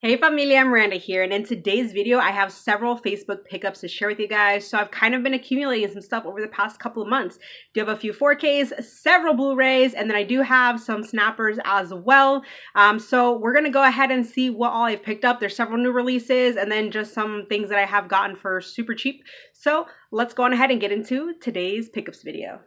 Hey familia, I'm Miranda here, and in today's video, I have several Facebook pickups to share with you guys. So I've kind of been accumulating some stuff over the past couple of months. Do have a few 4Ks, several Blu-rays, and then I do have some snappers as well. So we're gonna go ahead and see what all I've picked up. There's several new releases, and then just some things that I have gotten for super cheap. So let's go on ahead and get into today's pickups video.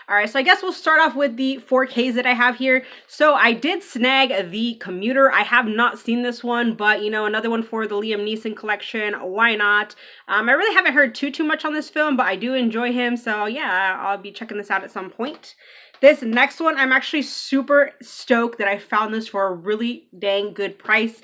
All right, so I guess we'll start off with the 4Ks that I have here. So I did snag the Commuter. I have not seen this one, but you know, another one for the Liam Neeson collection. Why not? I really haven't heard too much on this film, but I do enjoy him. So yeah, I'll be checking this out at some point. This next one, I'm actually super stoked that I found this for a really dang good price.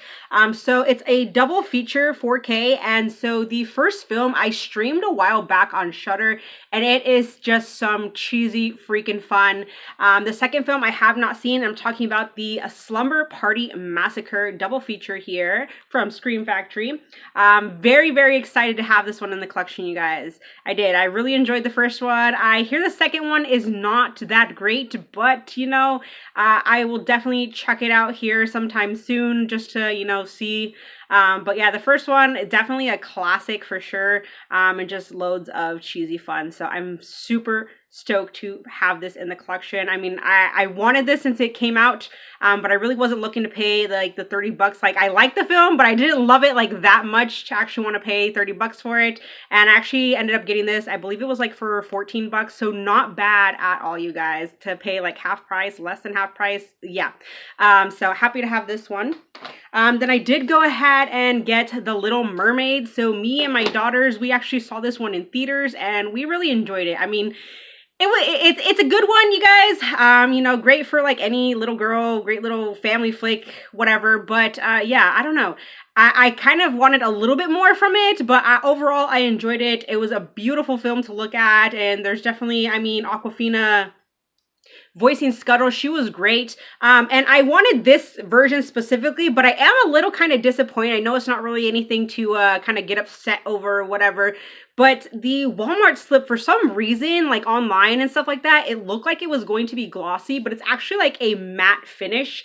So it's a double feature 4K, and so the first film I streamed a while back on Shudder, and it is just some cheesy freaking fun. The second film I have not seen. I'm talking about the Slumber Party Massacre double feature here from Scream Factory. Very excited to have this one in the collection, you guys. I really enjoyed the first one. I hear the second one is not that great, but you know, I will definitely check it out here sometime soon just to, you know, see. But yeah, the first one, definitely a classic for sure, and just loads of cheesy fun. So I'm super stoked to have this in the collection. I mean, I wanted this since it came out, but I really wasn't looking to pay like the 30 bucks. Like, I like the film, but I didn't love it like that much to actually want to pay 30 bucks for it. And I actually ended up getting this, I believe it was like for 14 bucks. So not bad at all, you guys, to pay like half price, less than half price. Yeah. So happy to have this one. Then I did go ahead and get The Little Mermaid. So me and my daughters, we actually saw this one in theaters and we really enjoyed it. I mean, it's a good one, you guys. You know, great for like any little girl, great little family flick, whatever. But yeah, I don't know. I kind of wanted a little bit more from it, but overall I enjoyed it. It was a beautiful film to look at, and there's definitely, I mean, Awkwafina voicing Scuttle, she was great. And I wanted this version specifically, but I am a little kind of disappointed. I know it's not really anything to kind of get upset over or whatever, but the Walmart slip, for some reason, like online and stuff like that, it looked like it was going to be glossy, but it's actually like a matte finish,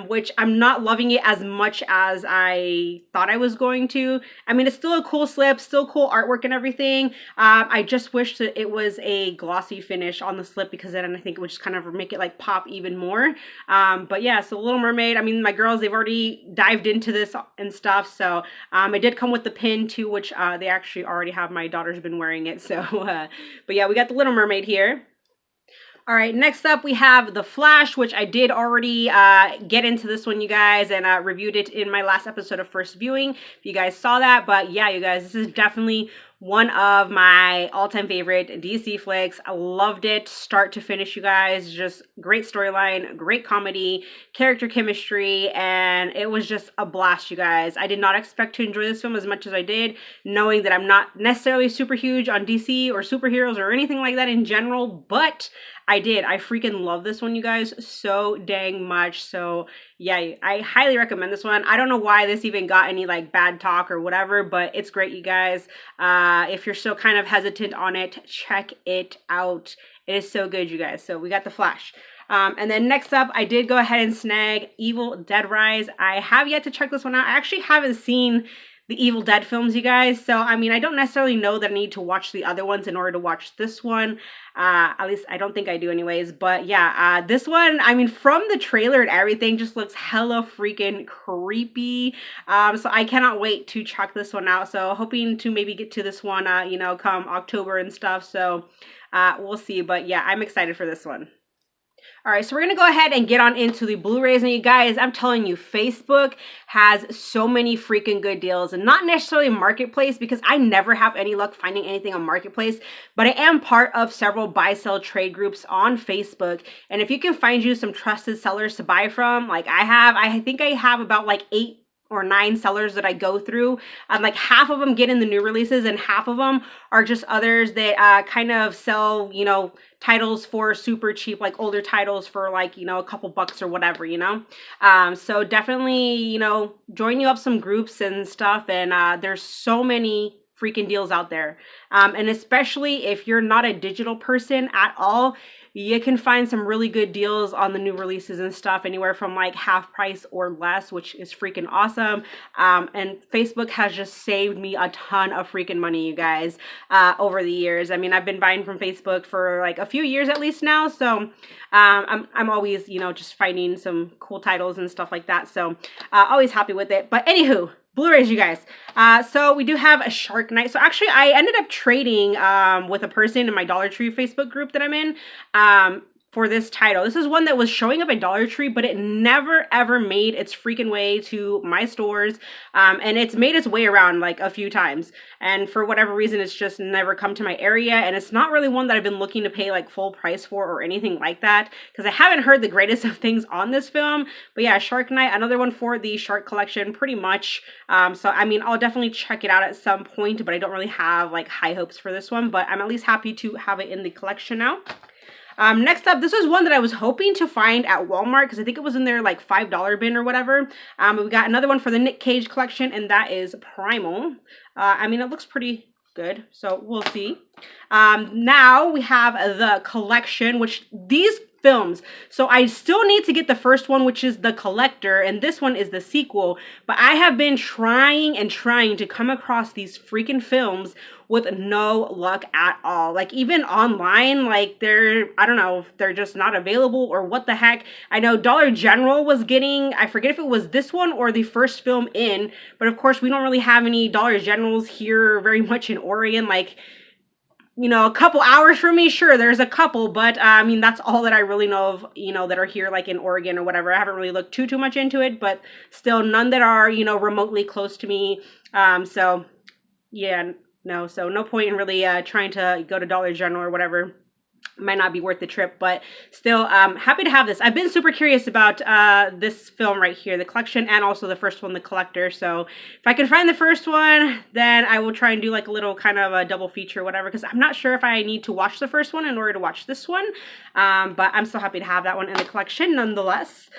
which I'm not loving it as much as I thought I was going to. I mean, it's still a cool slip, still cool artwork and everything. I just wish that it was a glossy finish on the slip, because then I think it would just kind of make it like pop even more. But yeah, so Little Mermaid, I mean, my girls, they've already dived into this and stuff. So it did come with the pin too, which they actually already have. My daughter's been wearing it. So, but yeah, we got the Little Mermaid here. All right, next up we have The Flash, which I did already get into this one, you guys, and reviewed it in my last episode of First Viewing, if you guys saw that. But yeah, you guys, this is definitely one of my all-time favorite DC flicks. I loved it start to finish, you guys. Just great storyline, great comedy, character chemistry, and it was just a blast, you guys. I did not expect to enjoy this film as much as I did, knowing that I'm not necessarily super huge on DC or superheroes or anything like that in general, but I did. I freaking love this one, you guys, so dang much. So yeah, I highly recommend this one. I don't know why this even got any like bad talk or whatever, but it's great, you guys. If you're still kind of hesitant on it, check it out. It is so good, you guys. So we got The Flash. And then next up, I did go ahead and snag Evil Dead Rise. I have yet to check this one out. I actually haven't seen the Evil Dead films, you guys. So, I mean, I don't necessarily know that I need to watch the other ones in order to watch this one. At least I don't think I do anyways. But yeah, this one, I mean, from the trailer and everything, just looks hella freaking creepy. So I cannot wait to check this one out. So hoping to maybe get to this one, you know, come October and stuff. So we'll see. But yeah, I'm excited for this one. All right, so we're going to go ahead and get on into the Blu-rays. And you guys, I'm telling you, Facebook has so many freaking good deals, and not necessarily Marketplace, because I never have any luck finding anything on Marketplace, but I am part of several buy-sell trade groups on Facebook. And if you can find you some trusted sellers to buy from, like I think I have about like 8 or 9 sellers that I go through. Like half of them get in the new releases, and half of them are just others that kind of sell, you know, titles for super cheap, like older titles for like, you know, a couple bucks or whatever, you know. So definitely, you know, join you up some groups and stuff, and there's so many freaking deals out there. And especially if you're not a digital person at all, you can find some really good deals on the new releases and stuff, anywhere from like half price or less, which is freaking awesome. And Facebook has just saved me a ton of freaking money, you guys, over the years. I mean, I've been buying from Facebook for like a few years at least now, so I'm always, you know, just finding some cool titles and stuff like that. So always happy with it. But anywho, Blu-rays, you guys. So we do have a Shark Night. So actually, I ended up trading with a person in my Dollar Tree Facebook group that I'm in for this title. This is one that was showing up at Dollar Tree, but it never ever made its freaking way to my stores. And it's made its way around like a few times. And for whatever reason, it's just never come to my area. And it's not really one that I've been looking to pay like full price for or anything like that, because I haven't heard the greatest of things on this film. But yeah, Shark Night, another one for the Shark collection, pretty much. So I mean, I'll definitely check it out at some point, but I don't really have like high hopes for this one. But I'm at least happy to have it in the collection now. Next up, this was one that I was hoping to find at Walmart because I think it was in their like $5 bin or whatever. But we got another one for the Nick Cage collection, and that is Primal. I mean, it looks pretty good, so we'll see. Now we have the collection, which these films, so I still need to get the first one, which is The Collector, and this one is the sequel. But I have been trying and trying to come across these freaking films with no luck at all. Like even online, like I don't know if they're just not available or what the heck. I know Dollar General was getting, I forget if it was this one or the first film in, but of course we don't really have any Dollar Generals here very much in Oregon. Like, you know, a couple hours from me, sure, there's a couple, but I mean, that's all that I really know of, you know, that are here like in Oregon or whatever. I haven't really looked too much into it, but still none that are, you know, remotely close to me. So yeah, no, so no point in really trying to go to Dollar General or whatever. Might not be worth the trip, but still happy to have this. I've been super curious about this film right here, the collection, and also the first one, The Collector. So if I can find the first one, then I will try and do like a little kind of a double feature or whatever, because I'm not sure if I need to watch the first one in order to watch this one. But I'm so happy to have that one in the collection nonetheless.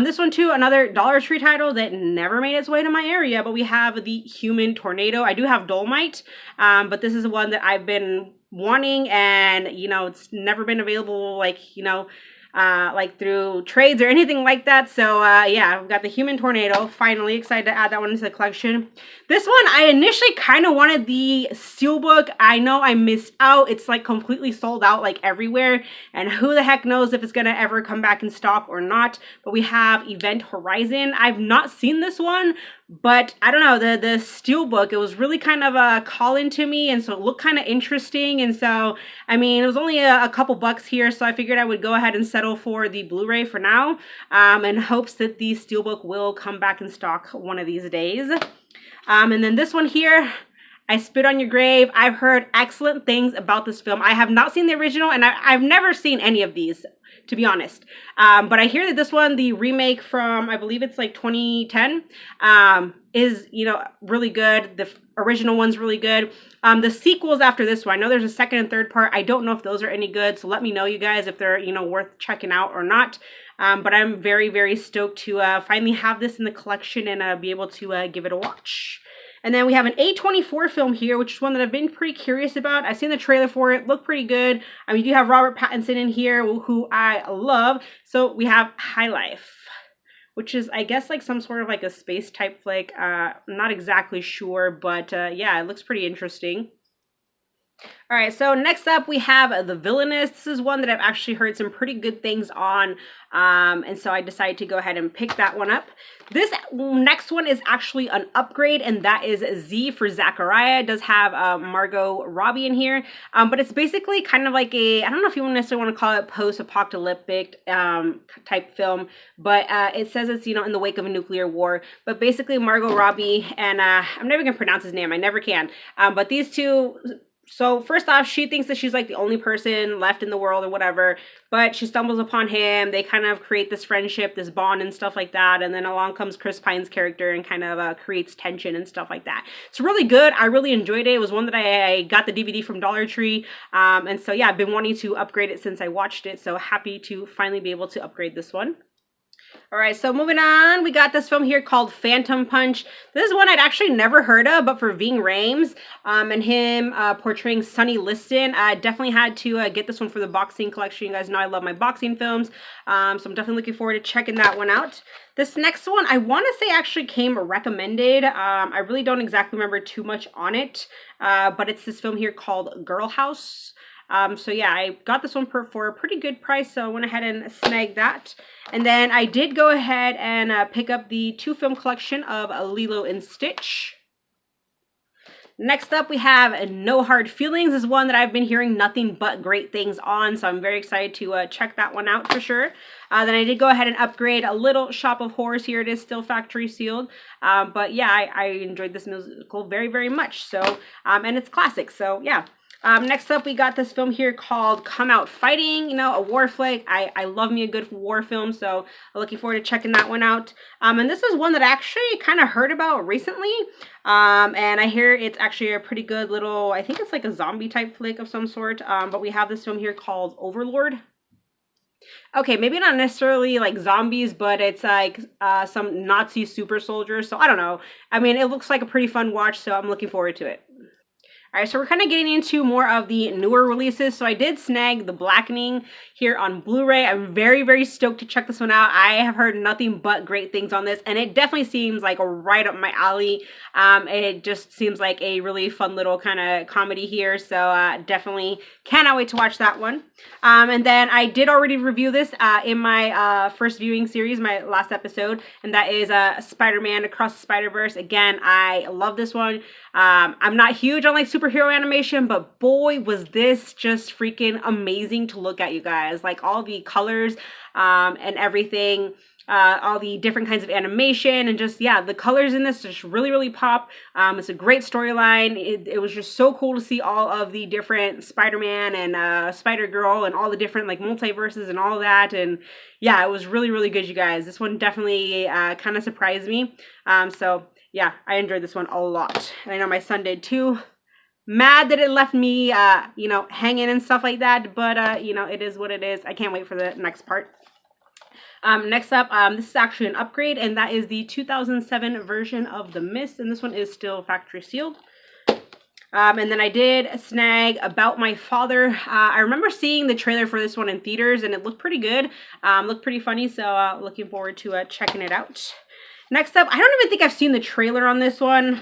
This one too, another Dollar Tree title that never made its way to my area, but we have The Human Tornado. I do have Dolomite, but this is one that I've been wanting, and you know, it's never been available, like, you know, like through trades or anything like that. So yeah, we've got The Human Tornado. Finally excited to add that one into the collection. This one, I initially kind of wanted the Steelbook. I know I missed out. It's like completely sold out like everywhere, and who the heck knows if it's gonna ever come back in stock or not. But we have Event Horizon. I've not seen this one, but I don't know, the Steelbook, it was really kind of a call-in to me, and so it looked kind of interesting. And so, I mean, it was only a couple bucks here, so I figured I would go ahead and settle for the Blu-ray for now, in hopes that the Steelbook will come back in stock one of these days. And then this one here, I Spit on Your Grave. I've heard excellent things about this film. I have not seen the original, and I've never seen any of these, to be honest. But I hear that this one, the remake from, I believe it's like 2010, is, you know, really good. The original one's really good. The sequels after this one, I know there's a second and third part. I don't know if those are any good, so let me know, you guys, if they're, you know, worth checking out or not. But I'm very, very stoked to finally have this in the collection and be able to give it a watch. And then we have an A24 film here, which is one that I've been pretty curious about. I've seen the trailer for it. Looked pretty good. I mean, you have Robert Pattinson in here, who I love. So we have High Life, which is, I guess, like some sort of like a space type flick. I'm not exactly sure, but yeah, it looks pretty interesting. All right, so next up we have The Villainous. This is one that I've actually heard some pretty good things on, and so I decided to go ahead and pick that one up. This next one is actually an upgrade, and that is Z for Zachariah. It does have Margot Robbie in here, but it's basically kind of like a, I don't know if you necessarily want to call it post-apocalyptic type film, but it says it's, you know, in the wake of a nuclear war. But basically Margot Robbie and I'm never gonna pronounce his name, I never can, but these two. So first off, she thinks that she's like the only person left in the world or whatever, but she stumbles upon him. They kind of create this friendship, this bond and stuff like that. And then along comes Chris Pine's character and kind of creates tension and stuff like that. It's really good. I really enjoyed it. It was one that I got the DVD from Dollar Tree. And so yeah, I've been wanting to upgrade it since I watched it. So happy to finally be able to upgrade this one. All right, so moving on, we got this film here called Phantom Punch. This is one I'd actually never heard of, but for Ving Rhames and him portraying Sonny Liston, I definitely had to get this one for the boxing collection. You guys know I love my boxing films, so I'm definitely looking forward to checking that one out. This next one, I want to say actually came recommended. I really don't exactly remember too much on it, but it's this film here called Girl House. So yeah, I got this one for a pretty good price, so I went ahead and snagged that. And then I did go ahead and pick up the 2-film collection of Lilo and Stitch. Next up, we have No Hard Feelings. This is one that I've been hearing nothing but great things on, so I'm very excited to check that one out for sure. Then I did go ahead and upgrade a Little Shop of Horrors. Here it is, still factory sealed. But yeah, I enjoyed this musical very, very much. So, and it's classic, so yeah. Next up, we got this film here called Come Out Fighting, you know, a war flick. I love me a good war film, so I'm looking forward to checking that one out. And this is one that I actually kind of heard about recently. And I hear it's actually a pretty good little, I think it's like a zombie type flick of some sort. But we have this film here called Overlord. Okay, maybe not necessarily like zombies, but it's like some Nazi super soldiers. So I don't know. I mean, it looks like a pretty fun watch, so I'm looking forward to it. All right, so we're kind of getting into more of the newer releases. So I did snag The Blackening here on Blu-ray. I'm very, very stoked to check this one out. I have heard nothing but great things on this, and it definitely seems like right up my alley. It just seems like a really fun little kind of comedy here. So definitely cannot wait to watch that one. And then I did already review this in my first viewing series, my last episode, and that is Spider-Man Across the Spider-Verse. Again, I love this one. I'm not huge on like superhero animation, but boy, was this just freaking amazing to look at, you guys. Like all the colors and everything, all the different kinds of animation, and just, yeah, the colors in this just really, really pop. It's a great storyline. It was just so cool to see all of the different Spider-Man and Spider-Girl and all the different like multiverses and all that. And yeah, it was really, really good, you guys. This one definitely kind of surprised me. So yeah, I enjoyed this one a lot. And I know my son did too. Mad that it left me, you know, hanging and stuff like that. But, you know, it is what it is. I can't wait for the next part. Next up, this is actually an upgrade, and that is the 2007 version of The Mist. And this one is still factory sealed. And then I did snag About My Father. I remember seeing the trailer for this one in theaters, and it looked pretty good. Looked pretty funny, so looking forward to checking it out. Next up, I don't even think I've seen the trailer on this one.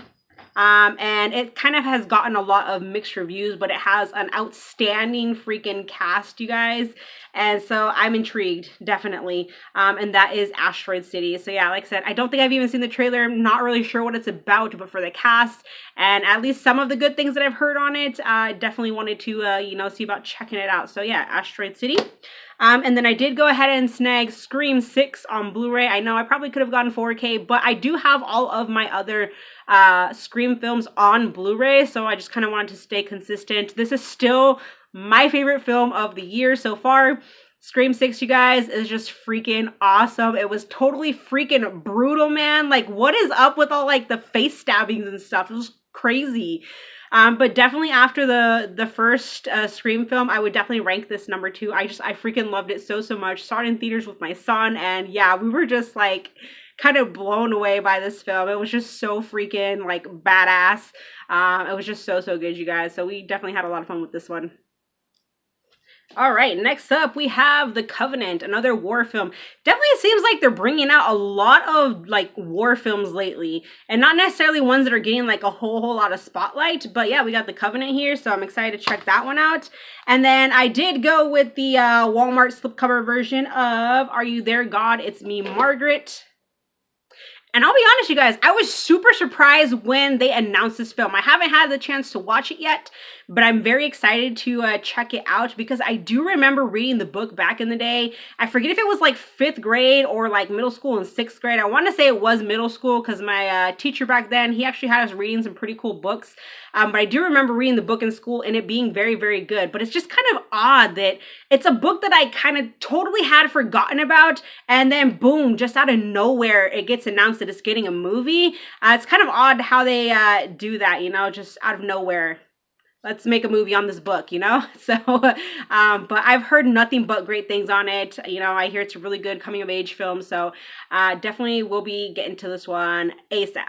And it kind of has gotten a lot of mixed reviews, but it has an outstanding freaking cast, you guys. And so I'm intrigued, definitely. And that is Asteroid City. So yeah, like I said, I don't think I've even seen the trailer. I'm not really sure what it's about, but for the cast and at least some of the good things that I've heard on it, I definitely wanted to, you know, see about checking it out. So yeah, Asteroid City. And then I did go ahead and snag Scream 6 on Blu-ray. I know I probably could have gotten 4K, but I do have all of my other Scream films on Blu-ray, so I just kind of wanted to stay consistent. This is still my favorite film of the year so far. Scream 6, you guys, is just freaking awesome. It was totally freaking brutal, man. Like, what is up with all, like, the face stabbings and stuff? It was crazy. But definitely after the first Scream film, I would definitely rank this number 2. I freaking loved it so much. Saw it in theaters with my son, and yeah, we were just like kind of blown away by this film. It was just so freaking like badass. It was just so good, you guys. So we definitely had a lot of fun with this one. All right, next up we have The Covenant, another war film. Definitely seems like they're bringing out a lot of like war films lately, and not necessarily ones that are getting like a whole lot of spotlight, but yeah, we got The Covenant here, so I'm excited to check that one out. And then I did go with the Walmart slipcover version of Are You There, God? It's Me, Margaret. And I'll be honest, you guys, I was super surprised when they announced this film. I haven't had the chance to watch it yet, but I'm very excited to check it out because I do remember reading the book back in the day. I forget if it was like 5th grade or like middle school and 6th grade. I want to say it was middle school because my teacher back then, he actually had us reading some pretty cool books. But I do remember reading the book in school and it being very good. But it's just kind of odd that it's a book that I kind of totally had forgotten about, and then boom, just out of nowhere, it gets announced that it's getting a movie. It's kind of odd how they do that, you know, just out of nowhere. let's make a movie on this book, you know? So, but I've heard nothing but great things on it. You know, I hear it's a really good coming of age film. So definitely will be getting to this one ASAP.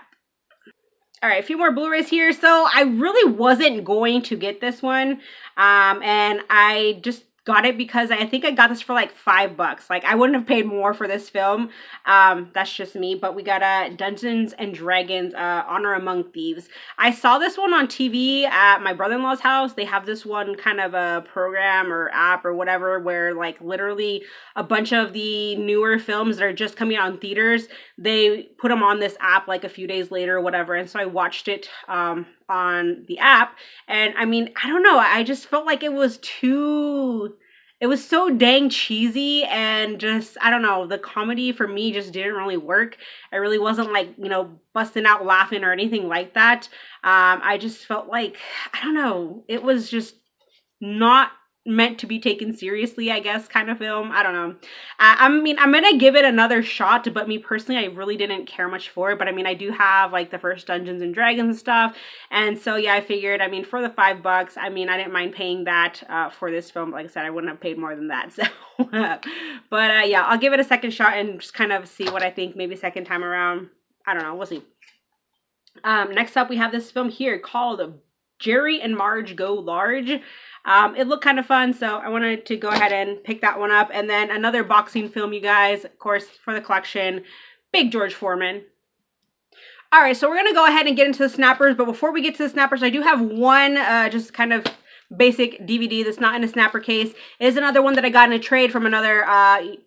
All right, a few more Blu-rays here. So I really wasn't going to get this one. And I just got it because I think I got this for like $5. Like I wouldn't have paid more for this film. That's just me. But we got Dungeons and Dragons, Honor Among Thieves. I saw this one on TV at my brother-in-law's house. They have this one kind of a program or app or whatever where like literally a bunch of the newer films that are just coming out in theaters, they put them on this app like a few days later or whatever. And so I watched it on the app. And I mean, I don't know. I just felt like it was so dang cheesy and just, I don't know, the comedy for me just didn't really work. I really wasn't like, you know, busting out laughing or anything like that. I just felt like, I don't know, it was just not meant to be taken seriously, I guess, kind of film. I don't know. I mean, I'm gonna give it another shot, but me personally, I really didn't care much for it. But I mean, I do have like the first Dungeons and Dragons and stuff, and so yeah, I figured, I mean, for the $5, I mean, I didn't mind paying that for this film. Like I said, I wouldn't have paid more than that. So, but yeah, I'll give it a second shot and just kind of see what I think. Maybe second time around. I don't know. We'll see. Next up, we have this film here called Jerry and Marge Go Large. It looked kind of fun, so I wanted to go ahead and pick that one up. And then another boxing film, you guys, of course, for the collection, Big George Foreman. All right, so we're going to go ahead and get into the snappers. But before we get to the snappers, I do have one just kind of basic DVD that's not in a snapper case. It is another one that I got in a trade from another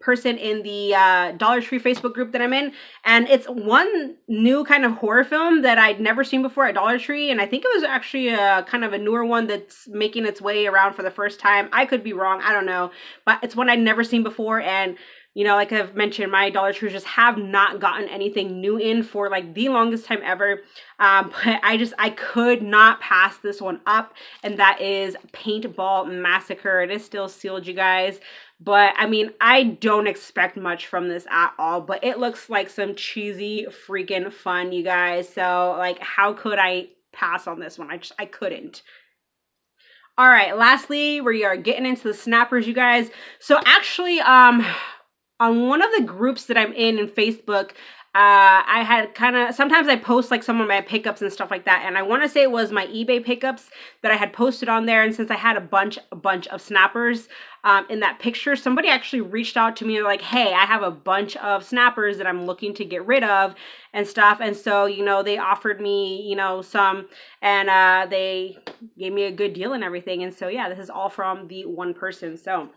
person in the Dollar Tree Facebook group that I'm in. And it's one new kind of horror film that I'd never seen before at Dollar Tree. And I think it was actually a kind of a newer one that's making its way around for the first time. I could be wrong. I don't know. But it's one I'd never seen before. And you know, like I've mentioned, my Dollar Trees just have not gotten anything new in for like the longest time ever. But I could not pass this one up. And that is Paintball Massacre. It is still sealed, you guys. But I mean, I don't expect much from this at all. But it looks like some cheesy freaking fun, you guys. So like, how could I pass on this one? I couldn't. All right, lastly, we are getting into the snappers, you guys. So actually, on one of the groups that I'm in Facebook, I had kind of, sometimes I post like some of my pickups and stuff like that. And I want to say it was my eBay pickups that I had posted on there. And since I had a bunch of snappers in that picture, somebody actually reached out to me like, hey, I have a bunch of snappers that I'm looking to get rid of and stuff. And so, you know, they offered me, you know, some, and they gave me a good deal and everything. And so, yeah, this is all from the one person. So,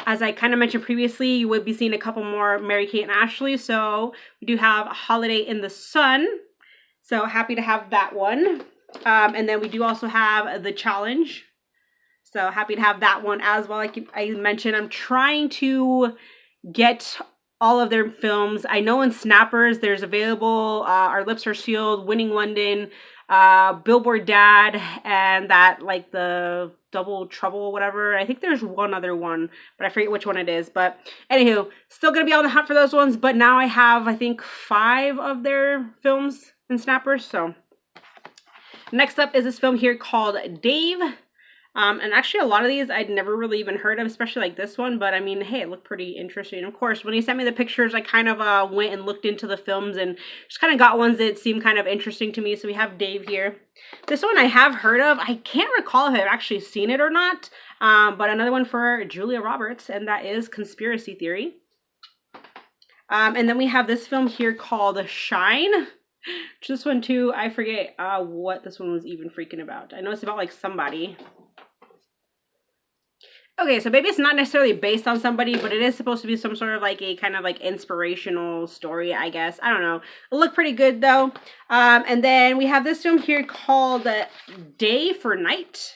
as I kind of mentioned previously, you would be seeing a couple more Mary-Kate and Ashley. So we do have Holiday in the Sun. So happy to have that one. And then we do also have The Challenge. So happy to have that one as well. Like I mentioned, I'm trying to get all of their films. I know in Snappers there's available Our Lips Are Sealed, Winning London, Billboard Dad, and that like the Double Trouble, whatever. I think there's one other one, but I forget which one it is. But anywho, still gonna be on the hunt for those ones. But now I have, I think, 5 of their films in Snappers. So next up is this film here called Dave. And actually a lot of these I'd never really even heard of, especially like this one, but I mean, hey, it looked pretty interesting. Of course, when he sent me the pictures, I kind of went and looked into the films and just kind of got ones that seemed kind of interesting to me. So we have Dave here. This one I have heard of. I can't recall if I've actually seen it or not, but another one for Julia Roberts, and that is Conspiracy Theory. And then we have this film here called Shine. This one too, I forget what this one was even freaking about. I know it's about like somebody. Okay, so maybe it's not necessarily based on somebody, but it is supposed to be some sort of like a kind of like inspirational story, I guess. I don't know. It looked pretty good though. And then we have this film here called Day for Night.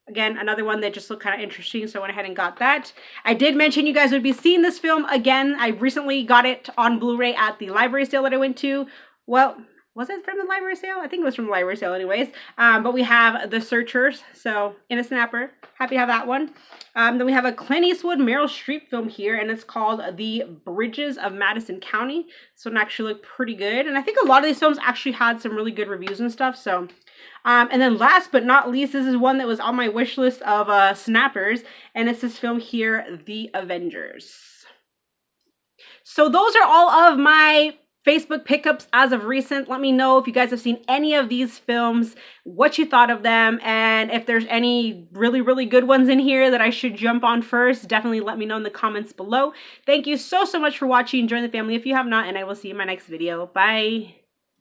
Again, another one that just looked kind of interesting, so I went ahead and got that. I did mention you guys would be seeing this film again. I recently got it on Blu-ray at the library sale that I went to. Well, Was it from the library sale? I think it was from the library sale anyways. But we have The Searchers, so in a snapper. Happy to have that one. Then we have a Clint Eastwood, Meryl Streep film here, and it's called The Bridges of Madison County. So it actually looked pretty good. And I think a lot of these films actually had some really good reviews and stuff, so... and then last but not least, this is one that was on my wish list of snappers, and it's this film here, The Avengers. So those are all of my Facebook pickups as of recent. Let me know if you guys have seen any of these films, what you thought of them, and if there's any really, really good ones in here that I should jump on first, definitely let me know in the comments below. Thank you so much for watching. Join the family if you have not, and I will see you in my next video. Bye!